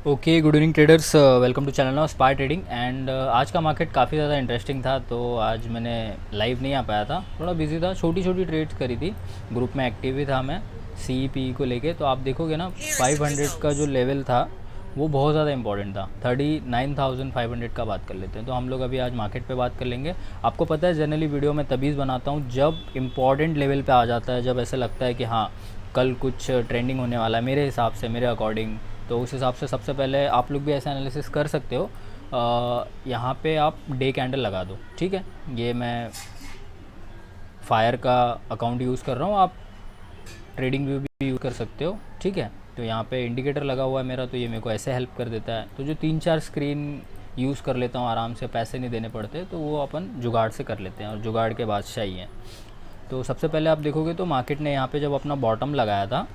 Okay, good evening traders, welcome to channel of Spar trading. And आज का market काफ़ी ज़्यादा इंटरेस्टिंग था, तो आज मैंने लाइव नहीं आ पाया था, थोड़ा बिजी था, छोटी छोटी ट्रेड्स करी थी। ग्रुप में एक्टिव भी था मैं सी पी को लेके। तो आप देखोगे ना, 500 का जो लेवल था वो बहुत ज़्यादा इंपॉर्टेंट था। 39,500 का बात कर लेते हैं। तो हम लोग अभी आज मार्केट पे बात कर लेंगे। आपको पता है जनरली वीडियो में तभी बनाता हूँ जब इंपॉर्टेंट लेवल पे आ जाता है, जब ऐसा लगता है कि हाँ कल कुछ ट्रेंडिंग होने वाला है मेरे हिसाब से, मेरे अकॉर्डिंग। तो उस हिसाब से सबसे पहले आप लोग भी ऐसा एनालिसिस कर सकते हो। यहाँ पे आप डे कैंडल लगा दो, ठीक है। ये मैं फायर का अकाउंट यूज़ कर रहा हूँ, आप ट्रेडिंग व्यू भी यूज़ कर सकते हो, ठीक है। तो यहाँ पे इंडिकेटर लगा हुआ है मेरा, तो ये मेरे को ऐसे हेल्प कर देता है। तो जो 3-4 स्क्रीन यूज़ कर लेता हूँ आराम से, पैसे नहीं देने पड़ते, तो वो अपन जुगाड़ से कर लेते हैं, और जुगाड़ के बादशाह ही हैं। तो सबसे पहले आप देखोगे तो मार्केट ने यहाँ पे जब अपना बॉटम लगाया था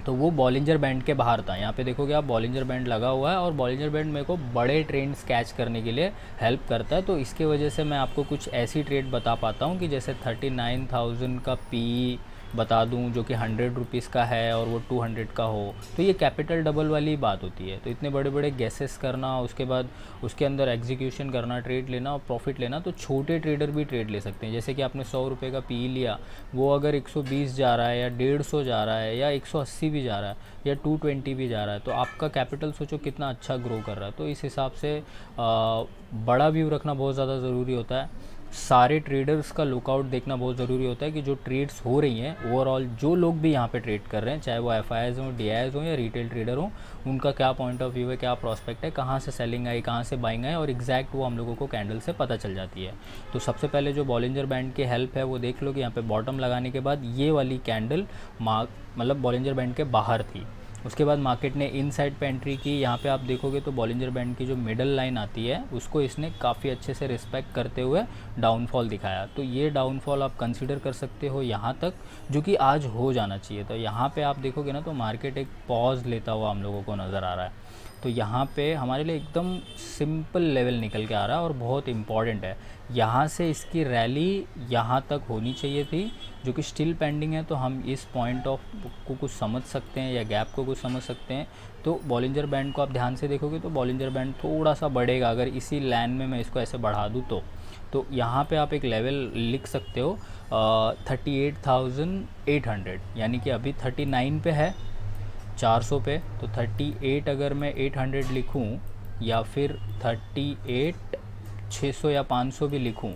तो वो बॉलिंजर बैंड के बाहर था। यहाँ पे देखोगे आप, बॉलिंजर बैंड लगा हुआ है, और बॉलिंजर बैंड मेरे को बड़े ट्रेंड्स कैच करने के लिए हेल्प करता है। तो इसके वजह से मैं आपको कुछ ऐसी ट्रेड बता पाता हूँ कि जैसे 39,000 का पी बता दूं, जो कि 100 रुपीज़ का है और वो 200 का हो, तो ये कैपिटल डबल वाली बात होती है। तो इतने बड़े बड़े गैसेस करना, उसके बाद उसके अंदर एग्जीक्यूशन करना, ट्रेड लेना और प्रॉफिट लेना, तो छोटे ट्रेडर भी ट्रेड ले सकते हैं। जैसे कि आपने 100 रुपये का पी लिया, वो अगर 120 जा रहा है या 150 जा रहा है या 180 भी जा रहा है या 220 भी जा रहा है, तो आपका कैपिटल सोचो कितना अच्छा ग्रो कर रहा है। तो इस हिसाब से बड़ा व्यू रखना बहुत ज़्यादा ज़रूरी होता है। सारे ट्रेडर्स का लुकआउट देखना बहुत ज़रूरी होता है कि जो ट्रेड्स हो रही हैं ओवरऑल, जो लोग भी यहाँ पे ट्रेड कर रहे हैं, चाहे वो एफ आई आईज़ हों, डी आई आईज़ हों या रिटेल ट्रेडर हों, उनका क्या पॉइंट ऑफ व्यू है, क्या प्रॉस्पेक्ट है, कहाँ से सेलिंग आई, कहाँ से बाइंग आई, और एग्जैक्ट वो हम लोगों को कैंडल से पता चल जाती है। तो सबसे पहले जो बॉलिंजर बैंड की हेल्प है वो देख लो कि यहाँ पे बॉटम लगाने के बाद ये वाली कैंडल मतलब बॉलिंजर बैंड के बाहर थी। उसके बाद मार्केट ने इन साइड पे एंट्री की। यहाँ पे आप देखोगे तो बॉलिंजर बैंड की जो मिडल लाइन आती है उसको इसने काफ़ी अच्छे से रिस्पेक्ट करते हुए डाउनफॉल दिखाया। तो ये डाउनफॉल आप कंसीडर कर सकते हो यहाँ तक, जो कि आज हो जाना चाहिए। तो यहाँ पे आप देखोगे ना, तो मार्केट एक पॉज लेता हुआ हम लोगों को नज़र आ रहा है। तो यहाँ पे हमारे लिए एकदम सिंपल लेवल निकल के आ रहा है और बहुत इम्पॉर्टेंट है। यहाँ से इसकी रैली यहाँ तक होनी चाहिए थी, जो कि स्टिल पेंडिंग है। तो हम इस पॉइंट ऑफ को कुछ समझ सकते हैं या गैप को कुछ समझ सकते हैं। तो बॉलिंजर बैंड को आप ध्यान से देखोगे तो बॉलिंजर बैंड थोड़ा सा बढ़ेगा, अगर इसी लाइन में मैं इसको ऐसे बढ़ा दूँ तो यहाँ पे आप एक लेवल लिख सकते हो 38,800, यानी कि अभी 39 पे है, 400 पे। तो 38 अगर मैं 800 लिखूँ, या फिर 38 600 या 500 भी लिखूँ,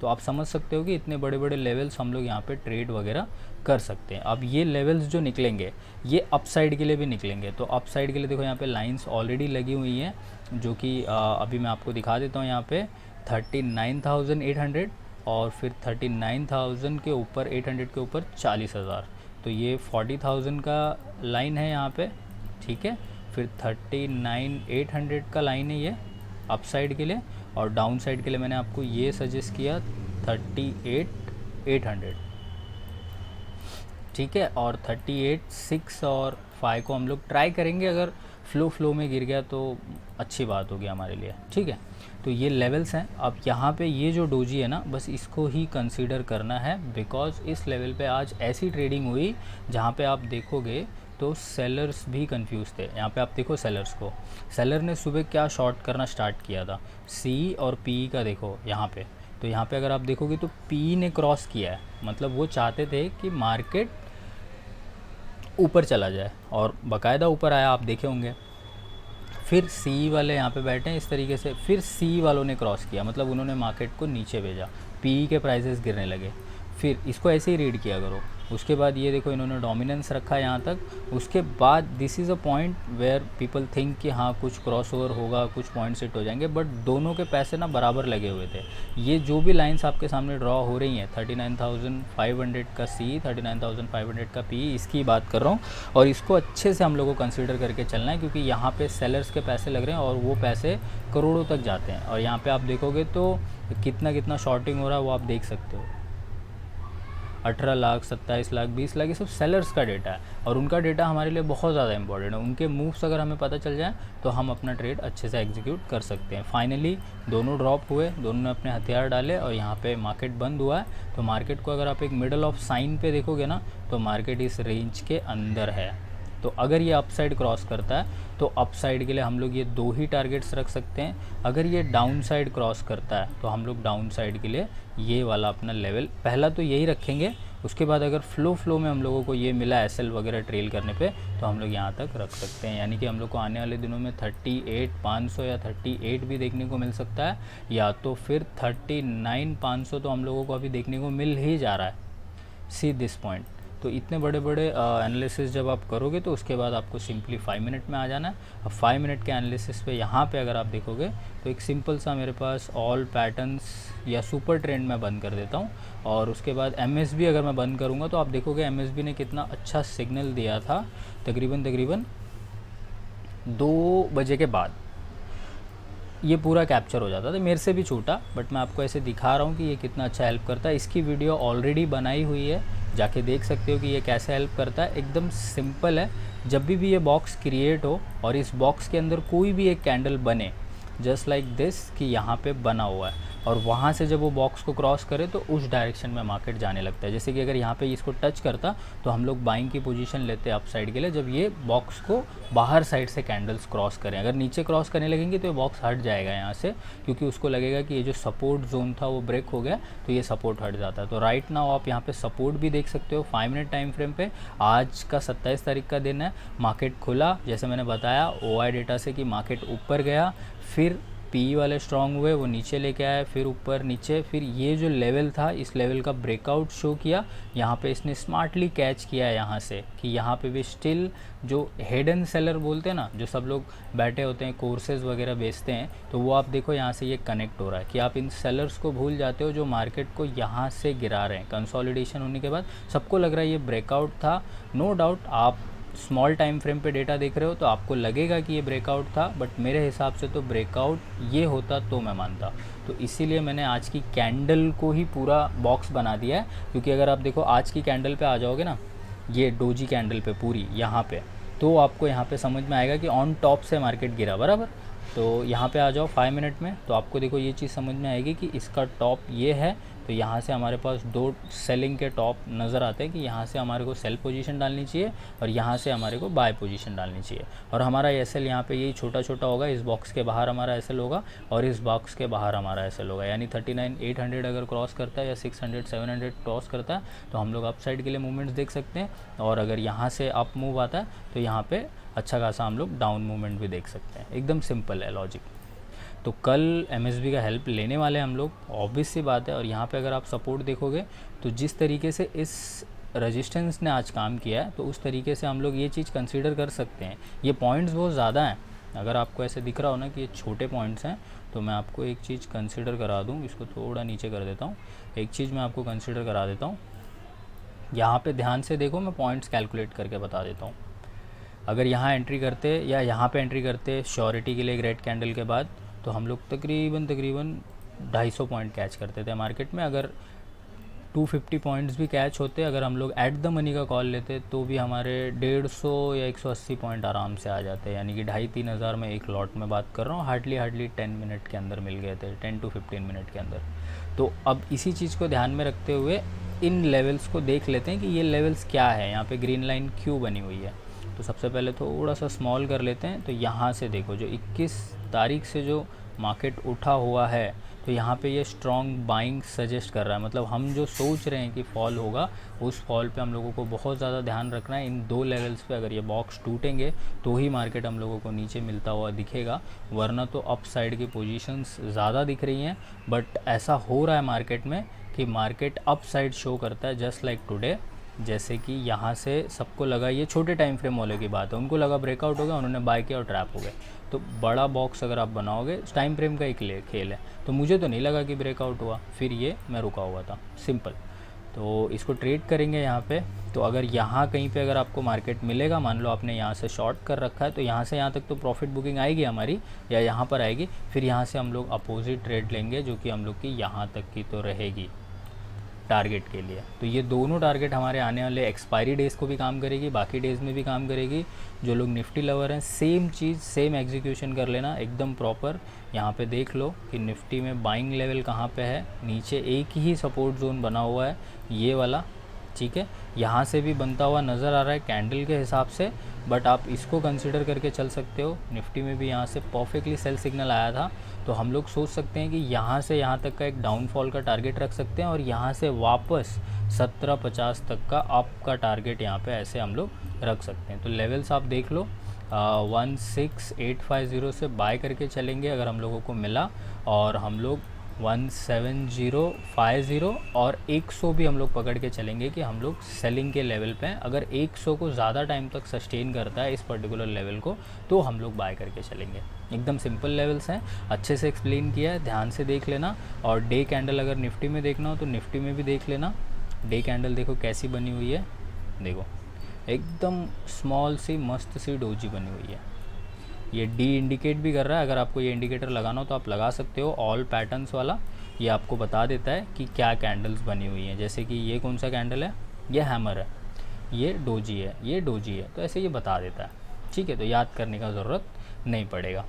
तो आप समझ सकते हो कि इतने बड़े बड़े लेवल्स हम लोग यहाँ पे ट्रेड वगैरह कर सकते हैं। अब ये लेवल्स जो निकलेंगे ये अप साइड के लिए भी निकलेंगे। तो अप साइड के लिए देखो यहाँ पे लाइंस ऑलरेडी लगी हुई हैं, जो कि अभी मैं आपको दिखा देता हूँ। यहाँ पे 39,800 और फिर 39,000 के ऊपर, 800 के ऊपर 40,000, तो ये 40,000 का लाइन है यहाँ पे, ठीक है। फिर 39,800 का लाइन है ये अप साइड के लिए, और डाउन साइड के लिए मैंने आपको ये सजेस्ट किया 38,800, ठीक है। और 38,600 और 5 को हम लोग ट्राई करेंगे। अगर फ्लो में गिर गया तो अच्छी बात होगी हमारे लिए, ठीक है। तो ये लेवल्स हैं। अब यहाँ पे ये जो डोजी है ना, बस इसको ही कंसीडर करना है, बिकॉज इस लेवल पे आज ऐसी ट्रेडिंग हुई जहाँ पे आप देखोगे तो सेलर्स भी कंफ्यूज थे। यहाँ पे आप देखो सेलर्स को, सेलर ने सुबह क्या शॉर्ट करना स्टार्ट किया था, सी और पी का देखो यहाँ पे। तो यहाँ पे अगर आप देखोगे तो पी ने क्रॉस किया है, मतलब वो चाहते थे कि मार्केट ऊपर चला जाए, और बाकायदा ऊपर आया, आप देखे होंगे। फिर सी वाले यहाँ पे बैठे हैं इस तरीके से, फिर सी वालों ने क्रॉस किया, मतलब उन्होंने मार्केट को नीचे भेजा, पी के प्राइसेस गिरने लगे। फिर इसको ऐसे ही रीड किया करो। उसके बाद ये देखो इन्होंने डोमिनेंस रखा है यहाँ तक। उसके बाद this is a point where people think कि हाँ कुछ क्रॉस ओवर होगा, कुछ पॉइंट सेट हो जाएंगे, बट दोनों के पैसे ना बराबर लगे हुए थे। ये जो भी लाइंस आपके सामने ड्रॉ हो रही हैं, 39,500 का सी, 39,500 का पी, इसकी बात कर रहा हूँ। और इसको अच्छे से हम लोग को कंसिडर करके चलना है, क्योंकि यहाँ पे सेलर्स के पैसे लग रहे हैं और वो पैसे करोड़ों तक जाते हैं। और यहाँ पे आप देखोगे तो कितना कितना शॉर्टिंग हो रहा है वो आप देख सकते हो। 18 लाख, 27 लाख, 20 लाख, ये सब सेलर्स का डेटा है, और उनका डेटा हमारे लिए बहुत ज़्यादा इंपॉर्टेंट है। उनके मूव्स अगर हमें पता चल जाए तो हम अपना ट्रेड अच्छे से एग्जीक्यूट कर सकते हैं। फाइनली दोनों ड्रॉप हुए, दोनों ने अपने हथियार डाले और यहाँ पे मार्केट बंद हुआ है। तो मार्केट को अगर आप एक मिडल ऑफ साइन पे देखोगे ना, तो मार्केट इस रेंज के अंदर है, तो अगर ये अप साइड क्रॉस करता है तो अप साइड के लिए हम लोग ये 2 ही टारगेट्स रख सकते हैं। अगर ये डाउन साइड क्रॉस करता है तो हम लोग डाउन साइड के लिए ये वाला अपना लेवल पहला तो यही रखेंगे। उसके बाद अगर फ्लो में हम लोगों को ये मिला एसएल वगैरह ट्रेल करने पे तो हम लोग यहाँ तक रख सकते हैं, यानी कि हम लोग को आने वाले दिनों में 38,500 या 38 भी देखने को मिल सकता है, या तो फिर 39,500 तो हम लोगों को अभी देखने को मिल ही जा रहा है। See this point. तो इतने बड़े बड़े एनालिसिस जब आप करोगे तो उसके बाद आपको सिंपली 5 मिनट में आ जाना है। अब 5 मिनट के एनालिसिस पे यहाँ पे अगर आप देखोगे तो एक सिंपल सा मेरे पास ऑल पैटर्न्स या सुपर ट्रेंड मैं बंद कर देता हूँ, और उसके बाद MSB अगर मैं बंद करूँगा तो आप देखोगे MSB ने कितना अच्छा सिग्नल दिया था तकरीबन 2 बजे के बाद ये पूरा कैप्चर हो जाता था। मेरे से भी छूटा, बट मैं आपको ऐसे दिखा रहा हूँ कि ये कितना अच्छा हेल्प करता है। इसकी वीडियो ऑलरेडी बनाई हुई है, जाके देख सकते हो कि ये कैसे हेल्प करता है। एकदम सिंपल है। जब भी ये बॉक्स क्रिएट हो और इस बॉक्स के अंदर कोई भी एक कैंडल बने जस्ट लाइक दिस कि यहाँ पे बना हुआ है, और वहाँ से जब वो बॉक्स को क्रॉस करे तो उस डायरेक्शन में मार्केट जाने लगता है। जैसे कि अगर यहाँ पे इसको टच करता तो हम लोग बाइंग की पोजीशन लेते हैं अप साइड के लिए, जब ये बॉक्स को बाहर साइड से कैंडल्स क्रॉस करें। अगर नीचे क्रॉस करने लगेंगे तो ये बॉक्स हट जाएगा यहाँ से, क्योंकि उसको लगेगा कि ये जो सपोर्ट जोन था वो ब्रेक हो गया, तो ये सपोर्ट हट जाता है। तो राइट नाउ आप यहाँ पे सपोर्ट भी देख सकते हो 5 मिनट टाइम फ्रेम पे। आज का 27 तारीख का दिन है, मार्केट खुला जैसे मैंने बताया OI डेटा से कि मार्केट ऊपर गया, फिर PE वाले स्ट्रॉन्ग हुए, वो नीचे लेके आए, फिर ऊपर नीचे, फिर ये जो लेवल था इस लेवल का ब्रेकआउट शो किया। यहाँ पे इसने स्मार्टली कैच किया है यहाँ से कि यहाँ पे भी स्टिल जो हिडन सेलर बोलते हैं ना, जो सब लोग बैठे होते हैं कोर्सेज वगैरह बेचते हैं, तो वो आप देखो यहाँ से ये कनेक्ट हो रहा है कि आप इन सेलर्स को भूल जाते हो जो मार्केट को यहाँ से गिरा रहे हैं। कंसोलिडेशन होने के बाद सबको लग रहा है ये ब्रेकआउट था। नो डाउट आप स्मॉल टाइम फ्रेम पे डेटा देख रहे हो तो आपको लगेगा कि ये ब्रेकआउट था, बट मेरे हिसाब से तो ब्रेकआउट ये होता तो मैं मानता। तो इसीलिए मैंने आज की कैंडल को ही पूरा बॉक्स बना दिया है, क्योंकि अगर आप देखो आज की कैंडल पे आ जाओगे ना, ये डोजी कैंडल पे पूरी यहाँ पे, तो आपको यहाँ पे समझ में आएगा कि ऑन टॉप से मार्केट गिरा बराबर। तो यहाँ पे आ जाओ 5 मिनट में, तो आपको देखो ये चीज़ समझ में आएगी कि इसका टॉप ये है। तो यहाँ से हमारे पास 2 सेलिंग के टॉप नज़र आते हैं कि यहाँ से हमारे को सेल पोजीशन डालनी चाहिए और यहाँ से हमारे को बाय पोजीशन डालनी चाहिए। और हमारा एसएल यहाँ पे यही छोटा छोटा होगा, इस बॉक्स के बाहर हमारा एसएल होगा और इस बॉक्स के बाहर हमारा एसएल होगा। यानी 39,800 अगर क्रॉस करता है या 600-700 क्रॉस करता है तो हम लोग अप साइड के लिए मूवमेंट्स देख सकते हैं, और अगर यहाँ से अप मूव आता है तो यहाँ पे अच्छा खासा हम लोग डाउन मूवमेंट भी देख सकते हैं। एकदम सिंपल है लॉजिक। तो कल MSB का हेल्प लेने वाले हम लोग, ऑब्वियस सी बात है। और यहाँ पे अगर आप सपोर्ट देखोगे तो जिस तरीके से इस रेजिस्टेंस ने आज काम किया है तो उस तरीके से हम लोग ये चीज़ कंसीडर कर सकते हैं। ये पॉइंट्स बहुत ज़्यादा हैं, अगर आपको ऐसे दिख रहा हो ना कि ये छोटे पॉइंट्स हैं, तो मैं आपको एक चीज़ कंसीडर करा दूँ, इसको थोड़ा नीचे कर देता हूँ। एक चीज़ मैं आपको कंसीडर करा देता हूँ, यहाँ पे ध्यान से देखो, मैं पॉइंट्स कैलकुलेट करके बता देता हूँ। अगर यहाँ एंट्री करते या यहाँ पे एंट्री करते श्योरिटी के लिए एक रेड कैंडल के बाद, तो हम लोग तकरीबन 250 पॉइंट कैच करते थे मार्केट में। अगर 250 पॉइंट्स भी कैच होते, अगर हम लोग एट द मनी का कॉल लेते, तो भी हमारे 150 या 180 पॉइंट आराम से आ जाते। यानी कि 2,500-3 हज़ार में एक लॉट में बात कर रहा हूँ, हार्डली 10 मिनट के अंदर मिल गए थे, 10 to 15 मिनट के अंदर। तो अब इसी चीज़ को ध्यान में रखते हुए इन लेवल्स को देख लेते हैं कि ये लेवल्स क्या है, यहाँ पे ग्रीन लाइन क्यों बनी हुई है। तो सबसे पहले थोड़ा सा स्मॉल कर लेते हैं। तो यहाँ से देखो, जो 21 तारीख से जो मार्केट उठा हुआ है, तो यहाँ पे ये स्ट्रॉन्ग बाइंग सजेस्ट कर रहा है। मतलब हम जो सोच रहे हैं कि फॉल होगा, उस फॉल पे हम लोगों को बहुत ज़्यादा ध्यान रखना है। इन 2 लेवल्स पे अगर ये बॉक्स टूटेंगे तो ही मार्केट हम लोगों को नीचे मिलता हुआ दिखेगा, वरना तो अप साइड की पोजीशंस ज़्यादा दिख रही हैं। बट ऐसा हो रहा है मार्केट में कि मार्केट अप साइड शो करता है, जस्ट लाइक टुडे। जैसे कि यहाँ से सबको लगा, ये छोटे टाइम फ्रेम वाले की बात है, उनको लगा ब्रेकआउट हो गया, उन्होंने बाय किया और ट्रैप हो गए। तो बड़ा बॉक्स अगर आप बनाओगे, टाइम फ्रेम का एक खेल है, तो मुझे तो नहीं लगा कि ब्रेकआउट हुआ, फिर ये मैं रुका हुआ था, सिंपल। तो इसको ट्रेड करेंगे यहाँ पे। तो अगर यहाँ कहीं पे अगर आपको मार्केट मिलेगा, मान लो आपने यहाँ से शॉर्ट कर रखा है, तो यहाँ से यहाँ तक तो प्रॉफिट बुकिंग आएगी हमारी, या यहाँ पर आएगी। फिर यहाँ से हम लोग अपोजिट ट्रेड लेंगे, जो कि हम लोग की यहाँ तक की तो रहेगी टारगेट के लिए। तो ये दोनों टारगेट हमारे आने वाले एक्सपायरी डेज़ को भी काम करेगी, बाकी डेज़ में भी काम करेगी। जो लोग निफ्टी लवर हैं, सेम चीज़ सेम एग्जीक्यूशन कर लेना एकदम प्रॉपर। यहाँ पे देख लो कि निफ्टी में बाइंग लेवल कहाँ पे है, नीचे एक ही सपोर्ट जोन बना हुआ है, ये वाला ठीक है, यहाँ से भी बनता हुआ नज़र आ रहा है कैंडल के हिसाब से, बट आप इसको कंसिडर करके चल सकते हो। निफ्टी में भी यहाँ से परफेक्टली सेल सिग्नल आया था, तो हम लोग सोच सकते हैं कि यहाँ से यहाँ तक का एक डाउनफॉल का टारगेट रख सकते हैं, और यहाँ से वापस 1750 तक का अप का टारगेट यहाँ पे ऐसे हम लोग रख सकते हैं। तो लेवल्स आप देख लो, 16850 से बाय करके चलेंगे अगर हम लोगों को मिला, और हम लोग 17050 और 100 भी हम लोग पकड़ के चलेंगे कि हम लोग सेलिंग के लेवल पे हैं। अगर 100 को ज़्यादा टाइम तक सस्टेन करता है इस पर्टिकुलर लेवल को, तो हम लोग बाय करके चलेंगे। एकदम सिंपल लेवल्स हैं, अच्छे से एक्सप्लेन किया है, ध्यान से देख लेना। और डे कैंडल अगर निफ्टी में देखना हो तो निफ्टी में भी देख लेना। डे कैंडल देखो कैसी बनी हुई है, देखो एकदम स्मॉल सी मस्त सी डोजी बनी हुई है। ये डी इंडिकेट भी कर रहा है, अगर आपको ये इंडिकेटर लगाना हो तो आप लगा सकते हो। ऑल पैटर्न्स वाला ये आपको बता देता है कि क्या कैंडल्स बनी हुई हैं। जैसे कि ये कौन सा कैंडल है, ये हैमर है, ये डोजी है, ये डोजी है, तो ऐसे ये बता देता है। ठीक है, तो याद करने का ज़रूरत नहीं पड़ेगा।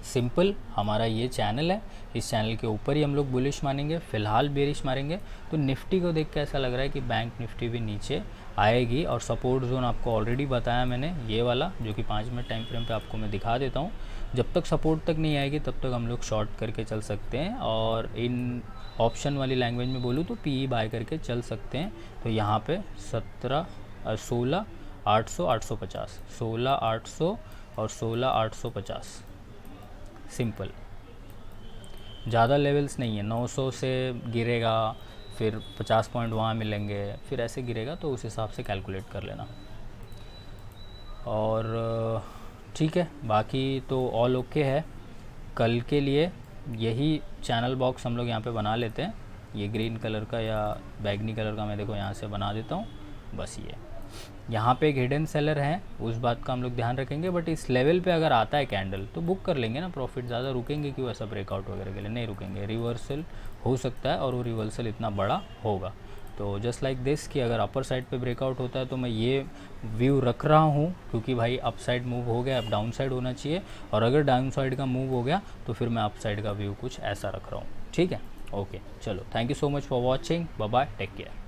सिंपल हमारा ये चैनल है, इस चैनल के ऊपर ही हम लोग बुलिश मानेंगे, फ़िलहाल बेरिश मारेंगे। तो निफ्टी को देख के ऐसा लग रहा है कि बैंक निफ्टी भी नीचे आएगी, और सपोर्ट जोन आपको ऑलरेडी बताया मैंने, ये वाला जो कि 5 मिनट टाइम फ्रेम पे आपको मैं दिखा देता हूँ। जब तक सपोर्ट तक नहीं आएगी तब तक हम लोग शॉर्ट करके चल सकते हैं, और इन ऑप्शन वाली लैंग्वेज में बोलूँ तो पीई बाय करके चल सकते हैं। तो यहाँ पे 16 800 850, 16 800 और 16 850 सिंपल, ज़्यादा लेवल्स नहीं है। 900 से गिरेगा, फिर 50 पॉइंट वहाँ मिलेंगे, फिर ऐसे गिरेगा, तो उस हिसाब से कैलकुलेट कर लेना। और ठीक है, बाकी तो ऑल ओके है। कल के लिए यही चैनल बॉक्स हम लोग यहाँ पे बना लेते हैं। ये ग्रीन कलर का या बैगनी कलर का मैं देखो यहाँ से बना देता हूँ। बस ये यहाँ पे एक हिडन सेलर है, उस बात का हम लोग ध्यान रखेंगे। बट इस लेवल पे अगर आता है कैंडल तो बुक कर लेंगे ना प्रॉफिट। ज़्यादा रुकेंगे क्यों, ऐसा ब्रेकआउट वगैरह के लिए नहीं रुकेंगे। रिवर्सल हो सकता है, और वो रिवर्सल इतना बड़ा होगा। तो जस्ट लाइक दिस कि अगर अपर साइड पे ब्रेकआउट होता है तो मैं ये व्यू रख रहा हूँ, क्योंकि भाई अप साइड मूव हो गया, अब डाउन साइड होना चाहिए। और अगर डाउन साइड का मूव हो गया तो फिर मैं अप साइड का व्यू कुछ ऐसा रख रहा हूँ। ठीक है, ओके, चलो, thank you so much for watching, bye bye, take care.